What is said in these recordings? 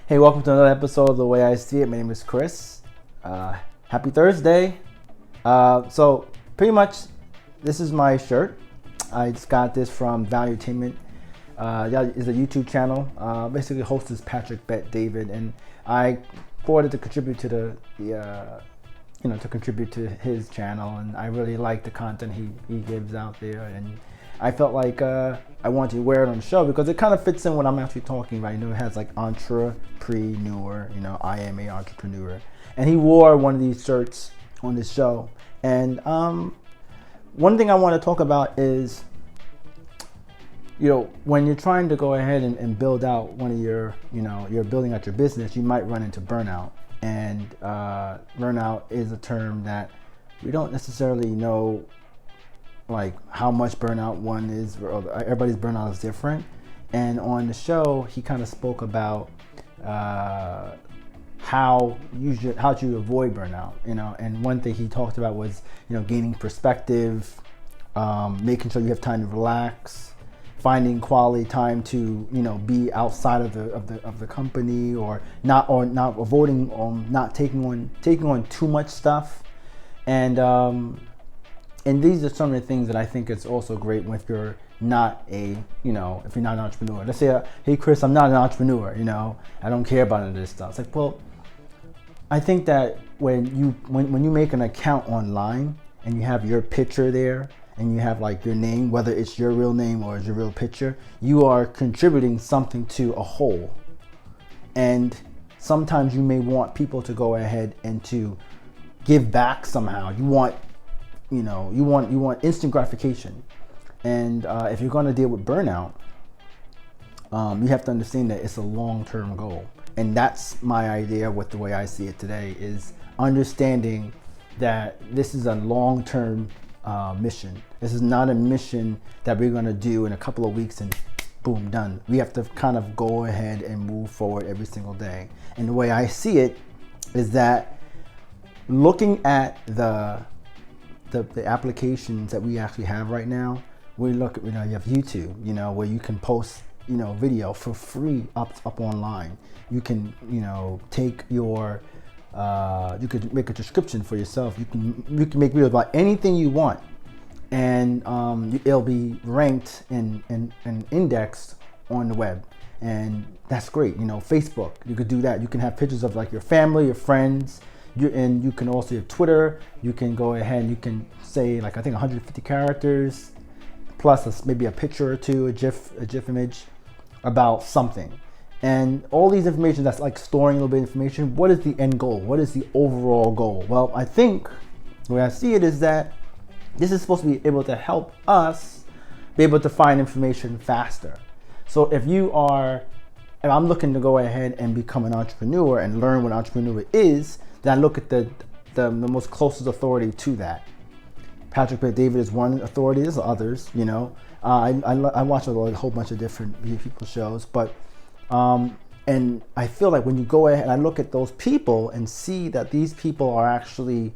Hey, welcome to another episode of The Way I See It. My name is Chris. Happy Thursday. So pretty much, this is my shirt. I just got this from Valuetainment. It's a YouTube channel. Basically, host is Patrick Bet David, and I thought to contribute to to contribute to his channel, and I really like the content he gives out there, and I felt like I wanted to wear it on the show because it kind of fits in what I'm actually talking about. It has like entrepreneur, I am a entrepreneur, and he wore one of these shirts on this show. And one thing I want to talk about is, when you're trying to go ahead and build out one of you're building out your business, you might run into burnout. And burnout is a term that we don't necessarily know like how much burnout one is. Everybody's burnout is different. And on the show, he kind of spoke about how to avoid burnout, and one thing he talked about was, gaining perspective, making sure you have time to relax, finding quality time to be outside of the company, or not avoiding not taking on too much stuff, and these are some of the things that I think is also great if you're not if you're not an entrepreneur. Let's say, hey Chris, I'm not an entrepreneur, I don't care about any of this stuff. It's like, well, I think that when you make an account online and you have your picture there, and you have like your name, whether it's your real name or it's your real picture, you are contributing something to a whole. And sometimes you may want people to go ahead and to give back somehow. You want instant gratification. And if you're going to deal with burnout, you have to understand that it's a long-term goal. And that's my idea with the way I see it today, is understanding that this is a long-term mission. This is not a mission that we're going to do in a couple of weeks and boom, done. We have to kind of go ahead and move forward every single day. And the way I see it is that looking at the applications that we actually have right now, we look at, you have YouTube, where you can post, video for free up online. You can, take your you could make a description for yourself. You can make videos about anything you want, and it'll be ranked and indexed on the web, and that's great. Facebook, you could do that. You can have pictures of like your family, your friends, and you can also have Twitter. You can go ahead and you can say like, I think 150 characters plus maybe a picture or two, a GIF image about something. And all these information, that's like storing a little bit of information. What is the end goal? What is the overall goal? Well, I think the way I see it is that this is supposed to be able to help us be able to find information faster. So if I'm looking to go ahead and become an entrepreneur and learn what an entrepreneur is, then I look at the most closest authority to that. Patrick Bet David is one authority. There's others, I watch a whole bunch of different people's shows, but and I feel like when you go ahead and I look at those people and see that these people are actually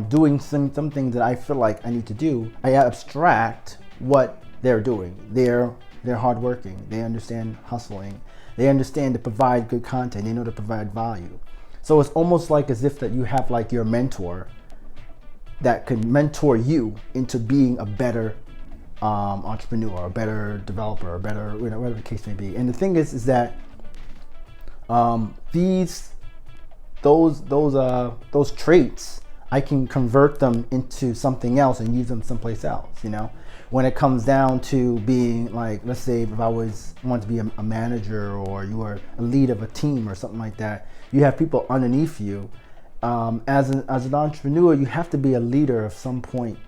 doing some things that I feel like I need to do, I abstract what they're doing. They're hardworking. They understand hustling. They understand to provide good content. They know to provide value. So it's almost like as if that you have like your mentor that can mentor you into being a better entrepreneur, a better developer, a better, whatever the case may be. And the thing is that those traits, I can convert them into something else and use them someplace else. When it comes down to being like, let's say if I wanted to be a manager, or you are a lead of a team or something like that, you have people underneath you. As an entrepreneur, you have to be a leader of some point.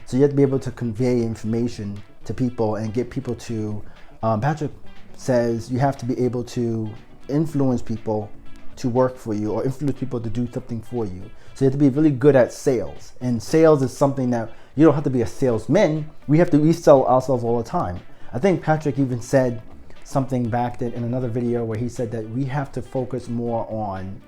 So you have to be able to convey information to people and get people to, Patrick says you have to be able to influence people to work for you, or influence people to do something for you. So you have to be really good at sales. And sales is something that you don't have to be a salesman. We sell ourselves all the time. I think Patrick even said something back then in another video where he said that we have to focus more on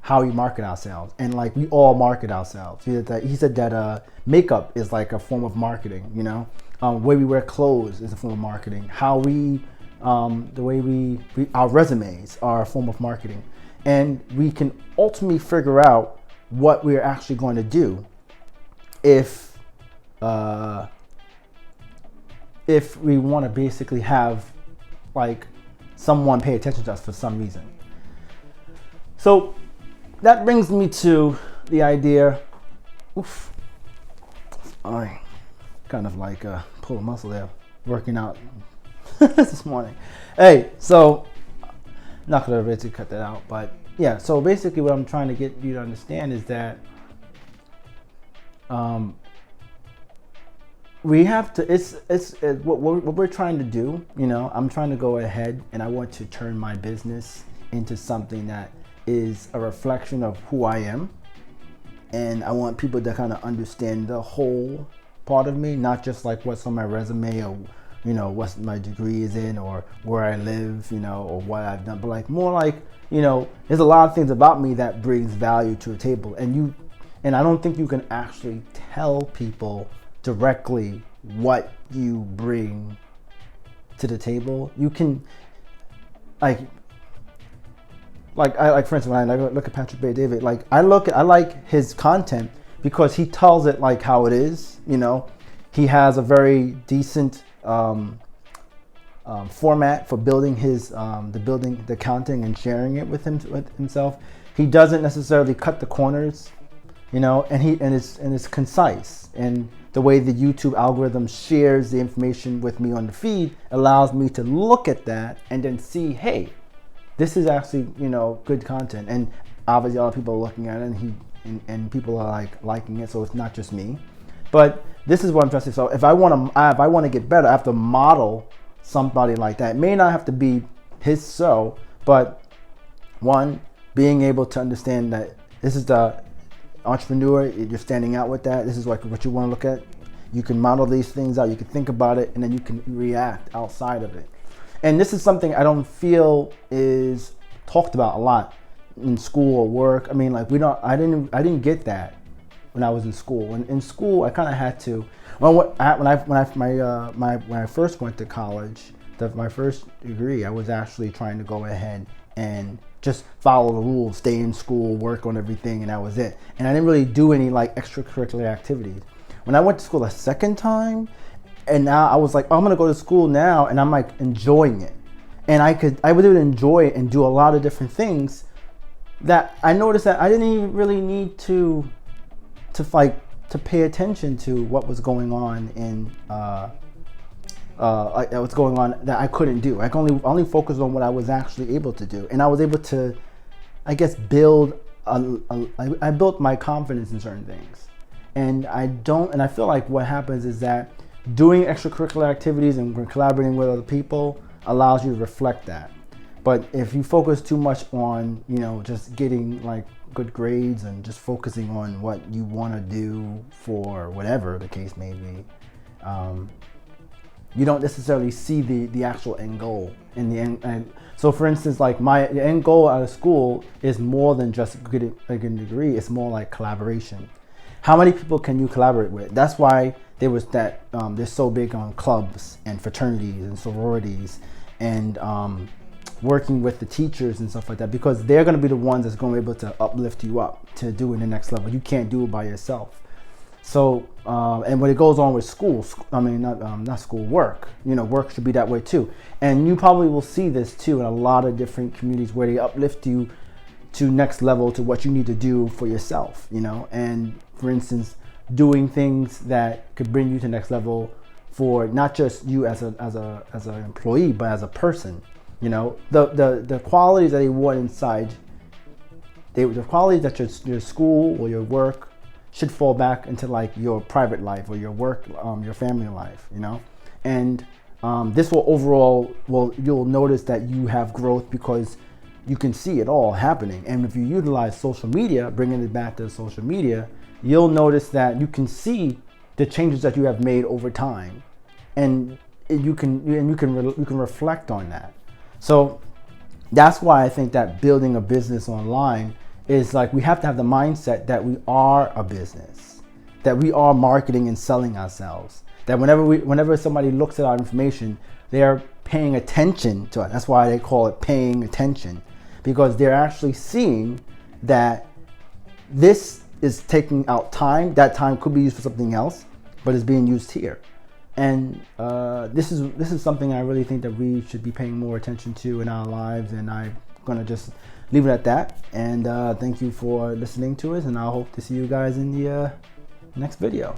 how we market ourselves, and like we all market ourselves. He said that makeup is like a form of marketing, way we wear clothes is a form of marketing. How we the way our resumes are a form of marketing, and we can ultimately figure out what we're actually going to do if we want to basically have like someone pay attention to us for some reason. So that brings me to the idea. I kind of like pull a muscle there, working out this morning. Hey, so not gonna really cut that out, but yeah. So basically, what I'm trying to get you to understand is that we have to. It's what we're trying to do. You know, I'm trying to go ahead, and I want to turn my business into something that is a reflection of who I am. And I want people to kind of understand the whole part of me, not just like what's on my resume or, you know, what my degree is in or where I live, you know, or what I've done, but like more like, you know, there's a lot of things about me that brings value to a table. And I don't think you can actually tell people directly what you bring to the table. You can like for instance, when I look at Patrick Bet-David, like I like his content because he tells it like how it is. You know, he has a very decent format for building the content and sharing it with himself. He doesn't necessarily cut the corners, you know, and it's concise. And the way the YouTube algorithm shares the information with me on the feed allows me to look at that and then see, hey, this is actually, you know, good content. And obviously other people are looking at it and people are like liking it, so it's not just me. But this is what I'm trying to say. So if I want to get better, I have to model somebody like that. It may not have to be his show, but one, being able to understand that this is the entrepreneur, you're standing out with that. This is like what you want to look at. You can model these things out, you can think about it, and then you can react outside of it. And this is something I don't feel is talked about a lot in school or work. I mean, like I didn't get that when I was in school. When in school, I kind of had to. When I first went to college, my first degree, I was actually trying to go ahead and just follow the rules, stay in school, work on everything, and that was it. And I didn't really do any like extracurricular activities. When I went to school a second time, and now I was like, oh, I'm gonna go to school now, and I'm like enjoying it. And I would enjoy it and do a lot of different things that I noticed that I didn't even really need to pay attention to what was going on in what's going on that I couldn't do. I could only focus on what I was actually able to do, and I was able to, I guess, I built my confidence in certain things. And I feel like what happens is that doing extracurricular activities and collaborating with other people allows you to reflect that. But if you focus too much on, you know, just getting like good grades and just focusing on what you want to do for whatever the case may be, you don't necessarily see the actual end goal in the end. And so, for instance, like the end goal out of school is more than just getting a degree. It's more like collaboration. How many people can you collaborate with? That's why there was that. They're so big on clubs and fraternities and sororities and working with the teachers and stuff like that, because they're going to be the ones that's going to be able to uplift you up to do it the next level. You can't do it by yourself. So, and when it goes on with school, not school, work, you know, work should be that way too. And you probably will see this too in a lot of different communities where they uplift you to next level, to what you need to do for yourself, you know. And for instance, doing things that could bring you to the next level for not just you as an employee, but as a person. You know, the qualities that they want inside, the qualities that your school or your work should fall back into like your private life or your work, your family life, you know. And this will overall, you'll notice that you have growth because you can see it all happening. And if you utilize social media, bringing it back to social media, you'll notice that you can see the changes that you have made over time, and you can reflect on that. So that's why I think that building a business online is like, we have to have the mindset that we are a business, that we are marketing and selling ourselves, that whenever somebody looks at our information, they're paying attention to it. That's why they call it paying attention, because they're actually seeing that this is taking out time. That time could be used for something else, but it's being used here. And this is something I really think that we should be paying more attention to in our lives. And I'm gonna just leave it at that. And thank you for listening to us. And I hope to see you guys in the next video.